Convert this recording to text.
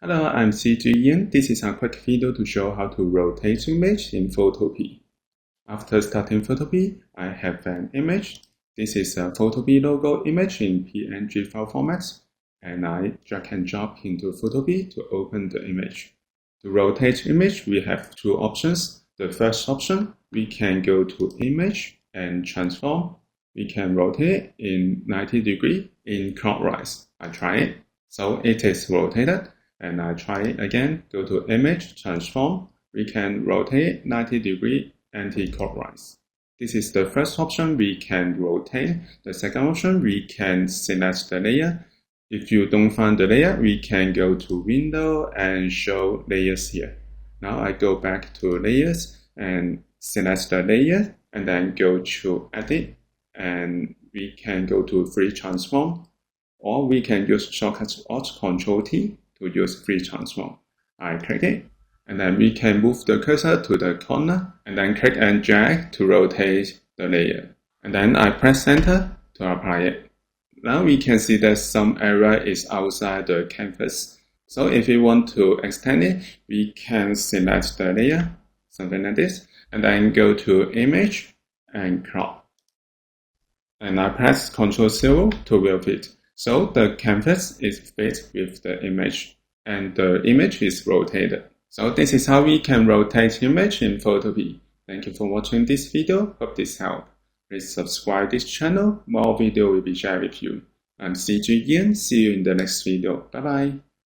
Hello, I'm CG Ian. This is a quick video to show how to rotate image in Photopea. After starting Photopea, I have an image. This is a Photopea logo image in PNG file format, and I drag and drop into Photopea to open the image. To rotate image, we have two options. The first option, we can go to Image and Transform. We can rotate in 90 degrees in clockwise. I try it. So it is rotated. And I try it again, go to Image, Transform. We can rotate 90 degrees anti-clockwise. This is the first option, we can rotate. The second option, we can select the layer. If you don't find the layer, we can go to Window and show layers here. Now I go back to Layers and select the layer and then go to Edit, and we can go to Free Transform, or we can use shortcut Alt-Control-T to use free transform. I click it, and then we can move the cursor to the corner, and then click and drag to rotate the layer. And then I press enter to apply it. Now we can see that some area is outside the canvas. So if we want to extend it, we can select the layer, something like this, and then go to Image and Crop. And I press Ctrl-0 to move it. So the canvas is fit with the image, and the image is rotated. So this is how we can rotate image in Photopea. Thank you for watching this video. Hope this helped. Please subscribe this channel. More video will be shared with you. I'm CG Ian. See you in the next video. Bye bye.